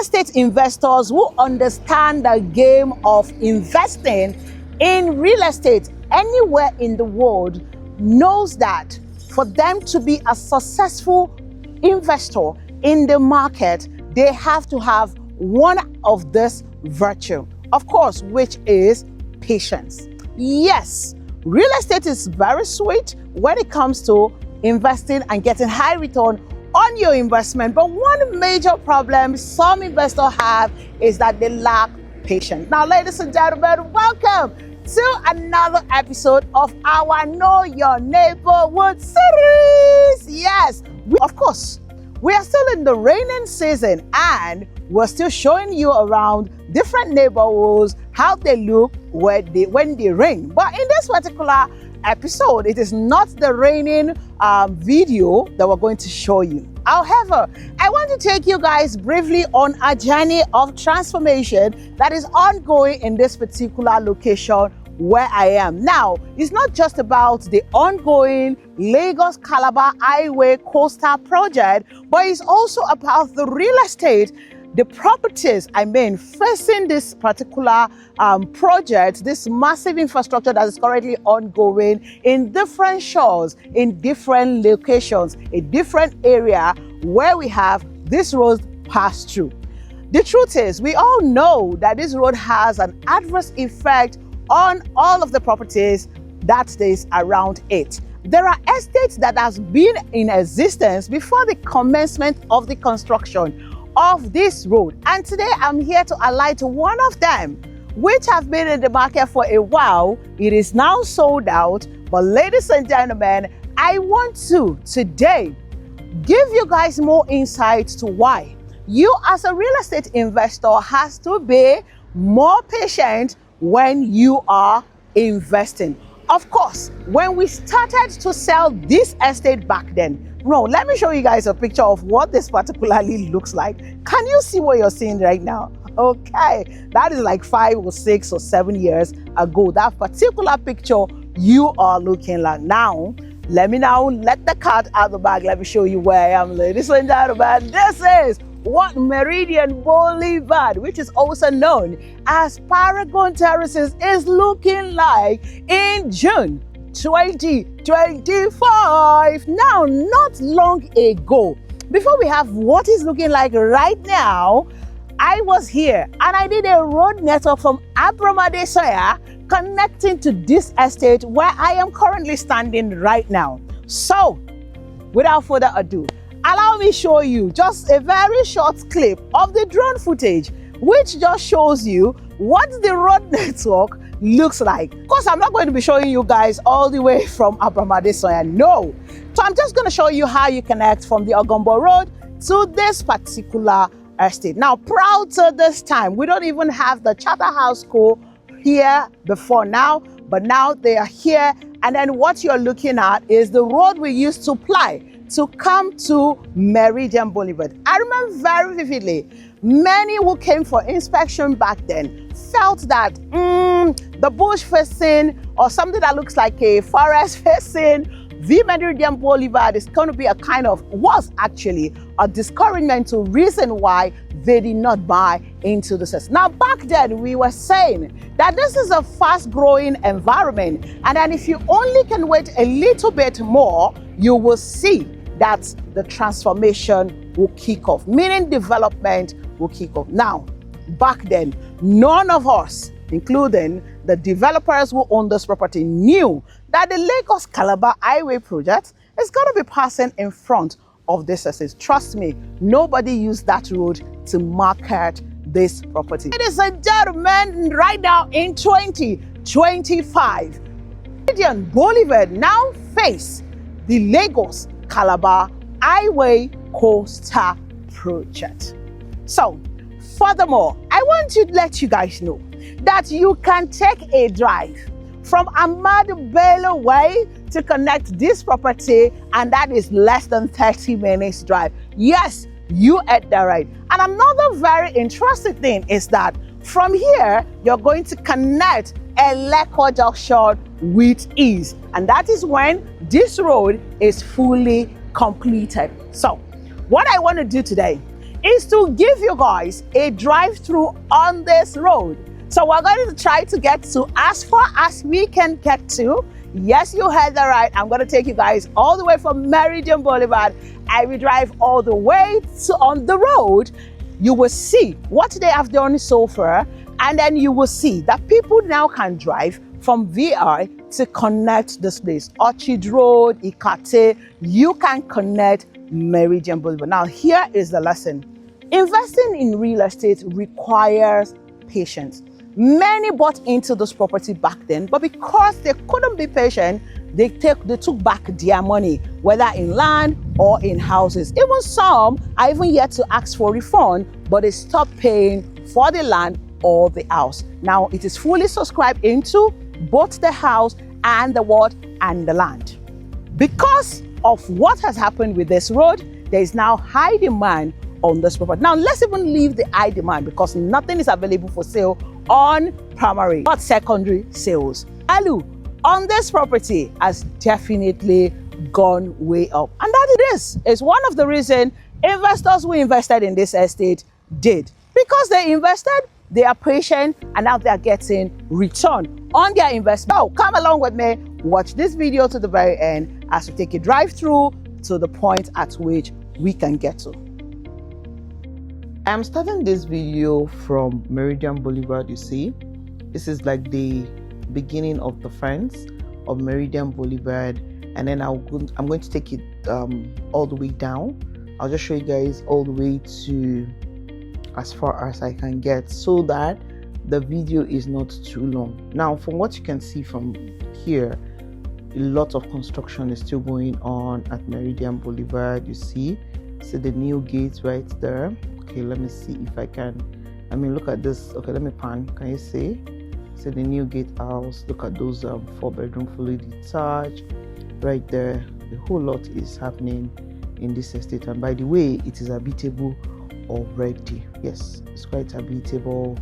estate investors who understand the game of investing in real estate anywhere in the world knows that for them to be a successful investor in the market, they have to have one of this virtue, of course, which is patience. Yes, real estate is very sweet when it comes to investing and getting high return on your investment, but one major problem some investors have is that they lack patience. Now, ladies and gentlemen, welcome to another episode of our Know Your Neighborhood series. Yes, of course, we are still in the raining season and we're still showing you around different neighborhoods, how they look when they rain. But in this particular episode, it is not the raining video that we're going to show you. However, I want to take you guys briefly on a journey of transformation that is ongoing in this particular location where I am. Now, it's not just about the ongoing Lagos-Calabar Highway Coastal Project, but it's also about the real estate, the properties, facing this particular project, this massive infrastructure that is currently ongoing in different shores, in different locations, a different area where we have this road pass through. The truth is, we all know that this road has an adverse effect on all of the properties that is around it. There are estates that has been in existence before the commencement of the construction of this road. And today I'm here to highlight one of them, which have been in the market for a while. It is now sold out. But ladies and gentlemen, I want to today give you guys more insight to why you as a real estate investor has to be more patient when you are investing. Of course, when we started to sell this estate back then, let me show you guys a picture of what this particularly looks like. Can you see what you're seeing right now? Okay, that is like 5 or 6 or 7 years ago. That particular picture you are looking like now. Let the cat out of the bag. Let me show you where I am, ladies and gentlemen. This is what Meridian Boulevard, which is also known as Paragon Terraces, is looking like in June 2025. Now, not long ago, before we have what is looking like right now, I was here and I did a road network from Abramadesoya connecting to this estate where I am currently standing right now. So, without further ado, allow me show you just a very short clip of the drone footage, which just shows you what the road network looks like. Of course, I'm not going to be showing you guys all the way from Abramadesoya, no. So I'm just going to show you how you connect from the Ogombo Road to this particular estate. Now, proud to this time, we don't even have the Charterhouse School here before now, but now they are here. And then what you're looking at is the road we used to ply to come to Meridian Boulevard. I remember very vividly, many who came for inspection back then felt that the bush facing or something that looks like a forest facing the Meridian Boulevard is going to be was actually a discouragement to reason why they did not buy into the system. Now, back then, we were saying that this is a fast-growing environment, and then if you only can wait a little bit more, you will see that the transformation will kick off, meaning development will kick off. Now, back then, none of us, including the developers who own this property, knew that the Lagos-Calabar Highway Project is going to be passing in front of this estate. Trust me, nobody used that road to market this property. Ladies and gentlemen, right now in 2025, Meridian Boulevard now face the Lagos-Calabar Highway Coastal Project. So, furthermore, I want to let you guys know that you can take a drive from Ahmadu Bello Way to connect this property, and that is less than 30 minutes drive. Yes, you at that right. And another very interesting thing is that from here, you're going to connect Eleko Junction with ease. And that is when this road is fully completed. So what I want to do today is to give you guys a drive-through on this road. So we're going to try to get to as far as we can get to. Yes, you heard that right. I'm going to take you guys all the way from Meridian Boulevard. I will drive all the way to on the road. You will see what they have done so far, and then you will see that people now can drive from VI to connect this place. Orchard Road, Ikate, you can connect Meridian Boulevard. Now, here is the lesson. Investing in real estate requires patience. Many bought into this property back then, but because they couldn't be patient, they took back their money, whether in land or in houses. Even some are even yet to ask for refund, but they stopped paying for the land or the house. Now it is fully subscribed into both the house and the what and the land. Because of what has happened with this road, there is now high demand on this property. Now let's even leave the high demand because nothing is available for sale on primary but secondary sales. Value on this property has definitely gone way up, and that it is one of the reasons investors who invested in this estate did, because they invested, they are patient, and now they are getting return on their investment. So come along with me, watch this video to the very end as we take a drive through to the point at which we can get to. I'm starting this video from Meridian Boulevard. You see, this is like the beginning of the fence of Meridian Boulevard, and then I'm going to take it all the way down. I'll just show you guys all the way to as far as I can get, so that the video is not too long. Now, from what you can see from here, a lot of construction is still going on at Meridian Boulevard. You see the new gate right there. Okay, let me see if I can. I mean, look at this. Okay, let me pan. Can you see the new gatehouse? Look at those 4-bedroom fully detached right there. The whole lot is happening in this estate, and by the way, it is habitable already. Yes, it's quite habitable,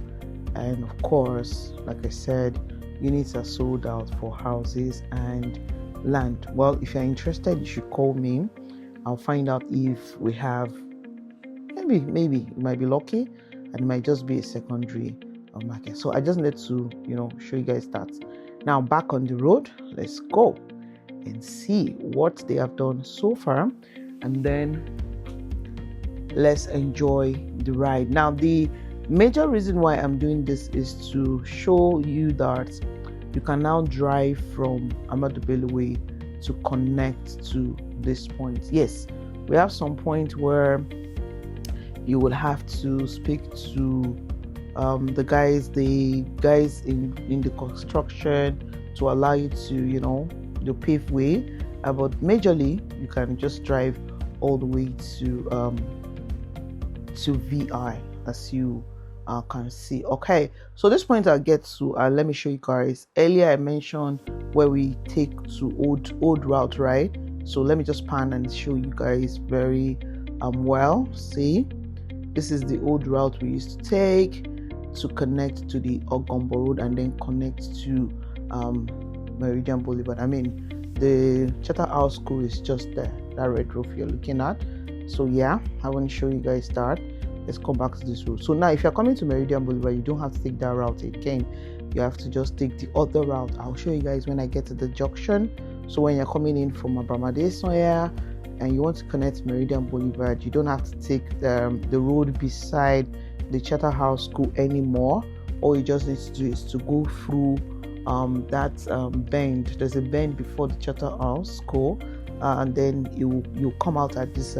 and of course, like I said, units are sold out for houses and land. Well, if you're interested, you should call me. I'll find out if we have. Maybe it might be lucky, and it might just be a secondary market. So I just need to show you guys that. Now back on the road, let's go and see what they have done so far, and then let's enjoy the ride. Now the major reason why I'm doing this is to show you that you can now drive from Ahmadu Bello Way to connect to this point. Yes, we have some point where you will have to speak to the guys in the construction to allow you to the pave way, but majorly you can just drive all the way to VI, as you can see. Okay, so this point I'll get to. Let me show you guys. Earlier I mentioned where we take to old route, right? So let me just pan and show you guys very well. See, this is the old route we used to take to connect to the Okun Road and then connect to Meridian Boulevard. I mean, the Charterhouse School is just there, that red roof you're looking at. So yeah, I want to show you guys that. Let's come back to this road. So now if you're coming to Meridian Boulevard, you don't have to take that route again. You have to just take the other route. I'll show you guys when I get to the junction. So when you're coming in from Abramade somewhere and you want to connect to Meridian Boulevard, you don't have to take the road beside the Charterhouse School anymore. All you just need to do is to go through that bend. There's a bend before the Charterhouse School, and then you come out at this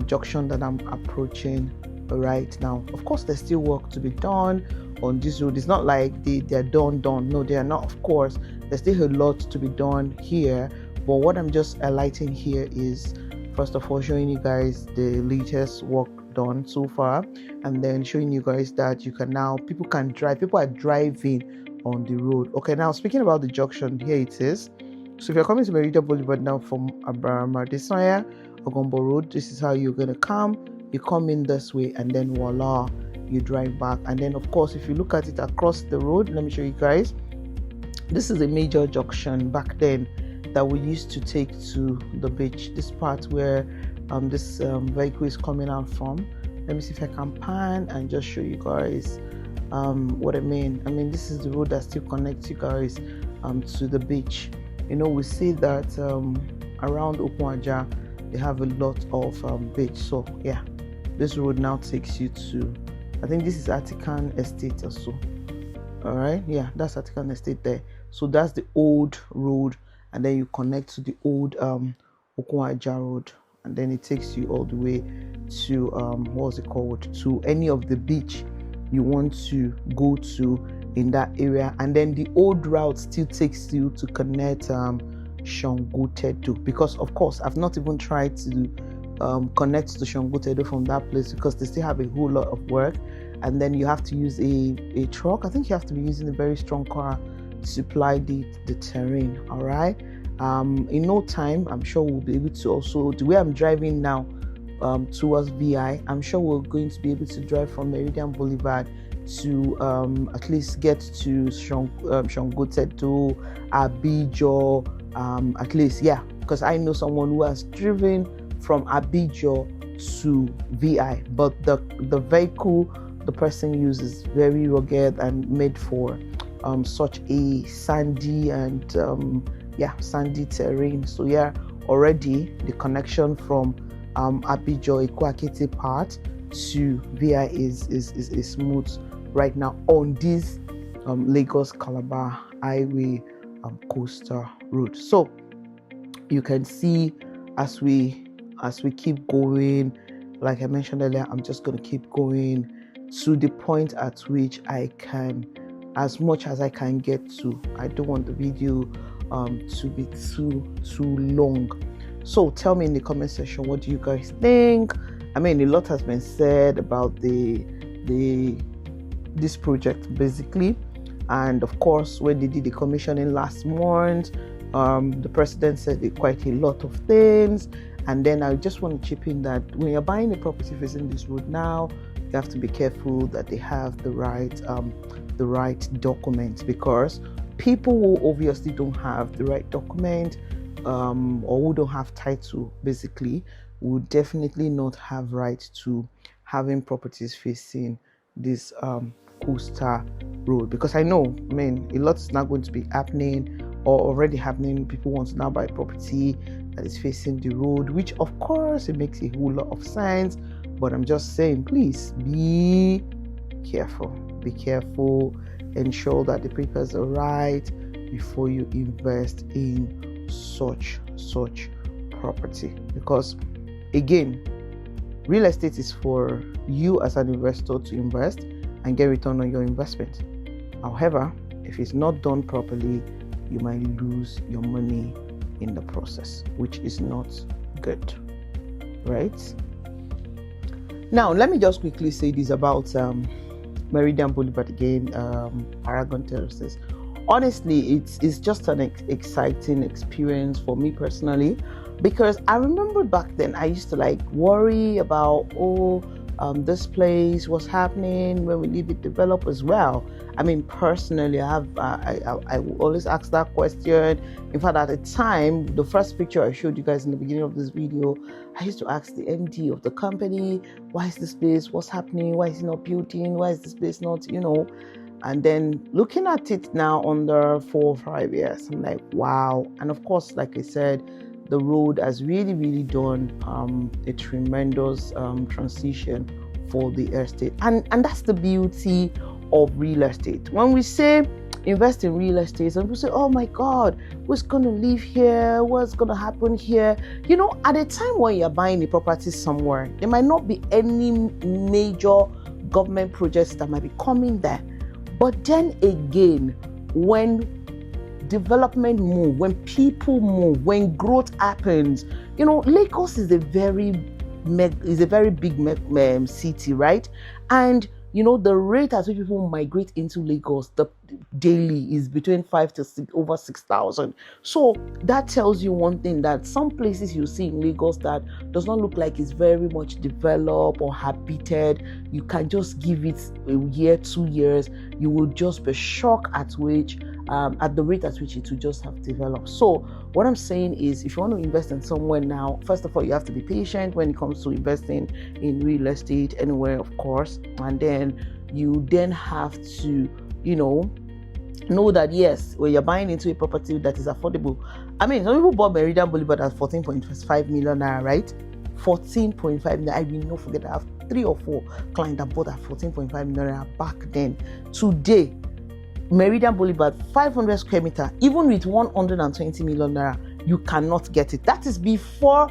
junction that I'm approaching right now. Of course, there's still work to be done on this road. It's not like they're done. No, they are not. Of course, there's still a lot to be done here, but what I'm just highlighting here is, first of all, showing you guys the latest work done so far, and then showing you guys that you can now, people are driving on the road. Okay, now speaking about the junction, here it is. So if you're coming to Meridian Boulevard now from Abramade Ogombo Road, this is how you're gonna come. You come in this way, and then voila, you drive back. And then of course, if you look at it across the road, let me show you guys. This is a major junction back then that we used to take to the beach. This part where this vehicle is coming out from, Let me see if I can pan and just show you guys what I mean. This is the road that still connects you guys to the beach. We see that around Okun Ajah they have a lot of beach. So yeah, this road now takes you to, I think this is Atikan Estate or so. All right, yeah, that's Atikan Estate there. So that's the old road, and then you connect to the old Okun Ajah road, and then it takes you all the way to what's it called, to any of the beach you want to go to in that area. And then the old route still takes you to connect Shangotedo, because of course I've not even tried to connect to Shangotedo from that place, because they still have a whole lot of work, and then you have to use a truck. I think you have to be using a very strong car to supply the terrain. All right, in no time I'm sure we'll be able to also, the way I'm driving now towards VI, I'm sure we're going to be able to drive from Meridian Boulevard to at least get to Shangotedo, Abijo, at least, yeah, because I know someone who has driven from Abijo to VI, but the vehicle the person uses very rugged and made for such a sandy and sandy terrain. So yeah, already the connection from Abijo Ikwakete part to VI is smooth right now on this Lagos-Calabar Highway Coastal Road. So you can see as we keep going, like I mentioned earlier, I'm just going to keep going to the point at which I can, as much as I can get to. I don't want the video to be too long. So tell me in the comment section, what do you guys think? A lot has been said about this project basically, and of course when they did the commissioning last month, the president said quite a lot of things. And then I just want to chip in that when you're buying a property facing this road now, you have to be careful that they have the right documents, because people who obviously don't have the right document or who don't have title basically would definitely not have right to having properties facing this coastal road. Because I know, a lot is not going to be happening or already happening. People want to now buy property that is facing the road, which of course it makes a whole lot of sense, but I'm just saying, please be careful, ensure that the papers are right before you invest in such property. Because again, real estate is for you as an investor to invest and get return on your investment. However, if it's not done properly, you might lose your money in the process, which is not good, right? Now, let me just quickly say this about Meridian Boulevard again, Paragon Terraces. Honestly, it's just an exciting experience for me personally, because I remember back then I used to worry about this place, what's happening when we leave it develop as well. Personally, I will always ask that question. In fact, at the time, the first picture I showed you guys in the beginning of this video, I used to ask the MD of the company, why is this place, what's happening, why is it not building, why is this place not, and then looking at it now under 4 or 5 years, I'm like, wow. And of course, like I said, the road has really done a tremendous transition for the estate, and that's the beauty of real estate. When we say invest in real estate, and people say, oh my God, who's going to live here, what's going to happen here? At a time when you're buying a property somewhere, there might not be any major government projects that might be coming there, but then again, when development move, when people move, when growth happens, Lagos is a very big city, right? And the rate at which people migrate into Lagos daily is between 5 to 6, over 6,000. So that tells you one thing, that some places you see in Lagos that does not look like it's very much developed or habited, you can just give it a year, 2 years, you will just be shocked at which at the rate at which it will just have developed. So what I'm saying is, if you want to invest in somewhere now, first of all, you have to be patient when it comes to investing in real estate anywhere, of course, and then you then have to, know that yes, when you're buying into a property that is affordable. I mean, some people bought Meridian Boulevard at 14.5 million naira, right? 14.5 million. I will not forget, I have 3 or 4 clients that bought at 14.5 million naira back then. Today, Meridian Boulevard, 500 square meter, even with 120 million naira, you cannot get it. That is before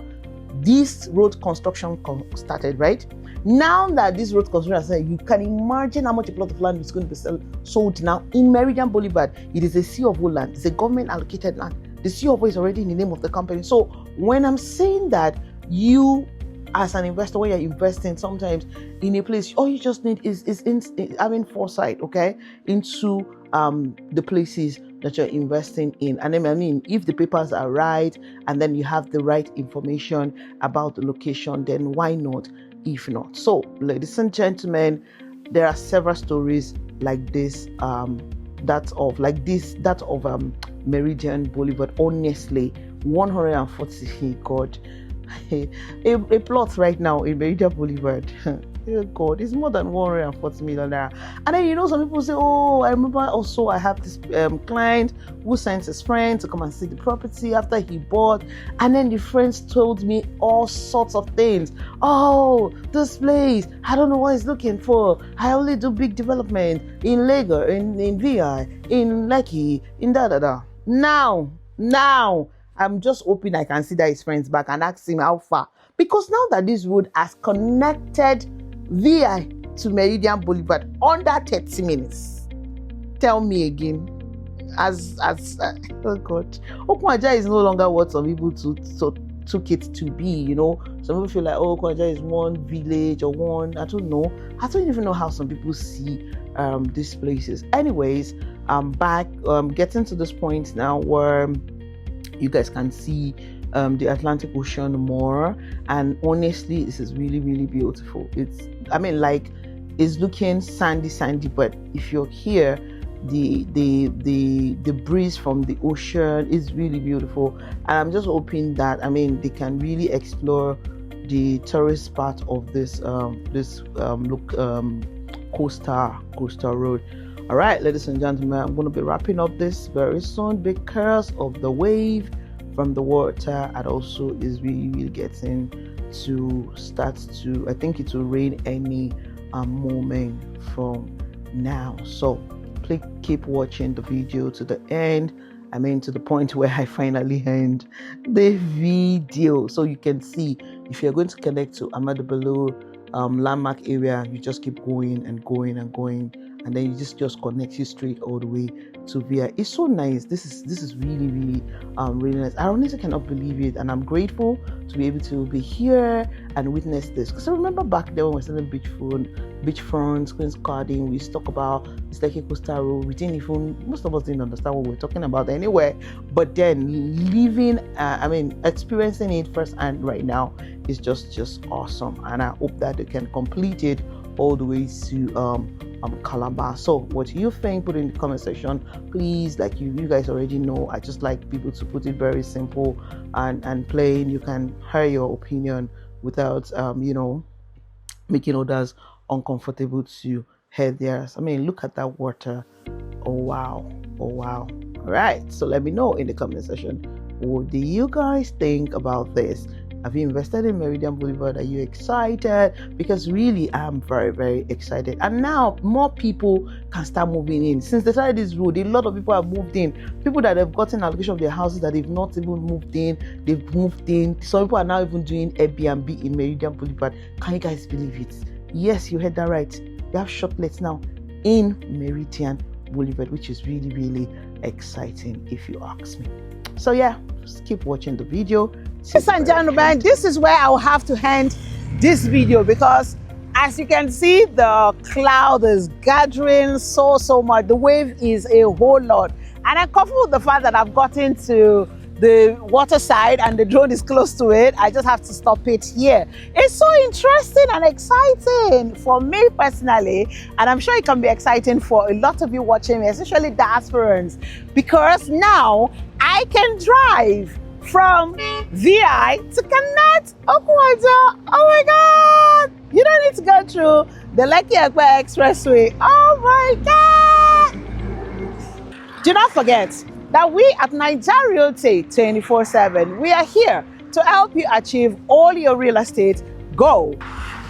this road construction started, right? Now that this road construction has started, you can imagine how much a plot of land is going to be sold now in Meridian Boulevard. It is a C of O land. It's a government allocated land. The C of O is already in the name of the company. So when I'm saying that, you as an investor, when you're investing sometimes in a place, all you just need is having foresight, okay, into the places that you're investing in. And I mean, if the papers are right and then you have the right information about the location, then why not? If not. So, ladies and gentlemen, there are several stories like this, that of Meridian Boulevard. Honestly, 140, God, a plot right now in Meridian Boulevard. Oh God, it's more than 140 million naira. And then some people say, oh, I remember also I have this client who sent his friend to come and see the property after he bought, and then the friends told me all sorts of things. Oh, this place, I don't know what he's looking for. I only do big development in Lagos, in VI, in Lekki, in da. Now, I'm just hoping I can see that his friends back and ask him how far. Because now that this road has connected VI to Meridian Boulevard under 30 minutes. Tell me again. Oh God. Okun Ajah is no longer what some people took it to be, Some people feel like, oh, Okun Ajah is one village or one, I don't know. I don't even know how some people see these places. Anyways, I'm back, getting to this point now where you guys can see the Atlantic Ocean more, and honestly, this is really, really beautiful. It's looking sandy, but if you're here, the breeze from the ocean is really beautiful, and I'm just hoping that they can really explore the tourist part of this coastal road. All right, ladies and gentlemen, I'm going to be wrapping up this very soon because of the wave from the water, and also is really, really getting to start to, I think it will rain any moment from now. So please keep watching the video to the end. To the point where I finally end the video, so you can see if you're going to connect to Ahmadu Bello landmark area, you just keep going and going and going, and then you just connect you straight all the way to VI. It's so nice. This is really, really really nice. I honestly cannot believe it, and I'm grateful to be able to be here and witness this. Because I remember back then when we were selling beachfront, Queen's Garden, we used to talk about this Lekki Coastal Road. Most of us didn't understand what we were talking about anyway. But then experiencing it firsthand right now is just awesome, and I hope that they can complete it all the way to Calabar. So what do you think? Put it in the comment section, please. Like you guys already know, I just like people to put it very simple and plain. You can hear your opinion without making others uncomfortable to hear theirs. Look at that water. Oh wow. All right, so let me know in the comment section, what do you guys think about this? Have you invested in Meridian Boulevard? Are you excited? Because really, I'm very, very excited. And now more people can start moving in. Since they started this road, a lot of people have moved in. People that have gotten allocation of their houses that they've not even moved in, they've moved in. Some people are now even doing Airbnb in Meridian Boulevard. Can you guys believe it? Yes, you heard that right. They have shoplets now in Meridian Boulevard, which is really, really exciting if you ask me. So yeah, just keep watching the video. Ladies and gentlemen, this is where I will have to end this video, because as you can see, the cloud is gathering so much. The wave is a whole lot, and I coupled with the fact that I've gotten to the water side and the drone is close to it. I just have to stop it here. It's so interesting and exciting for me personally, and I'm sure it can be exciting for a lot of you watching me, especially diasporans, because now I can drive from VI to connect Okun Ajah. Oh my God! You don't need to go through the Lekki-Epe Expressway. Oh my God! Do not forget that we at Naija Realty 24/7, we are here to help you achieve all your real estate goal.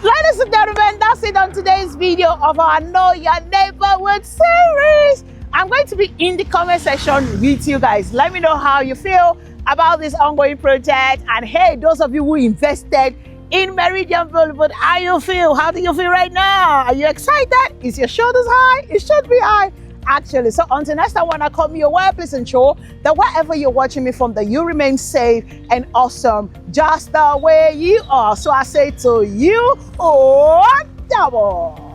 Ladies and gentlemen, that's it on today's video of our Know Your Neighborhood series. I'm going to be in the comment section with you guys. Let me know how you feel about this ongoing project. And hey, those of you who invested in Meridian Boulevard, how you feel? How do you feel right now? Are you excited? Is your shoulders high? It should be high, actually. So until next time, when I come your way, please ensure that wherever you're watching me from, that you remain safe and awesome just the way you are. So I say to you, oh, double.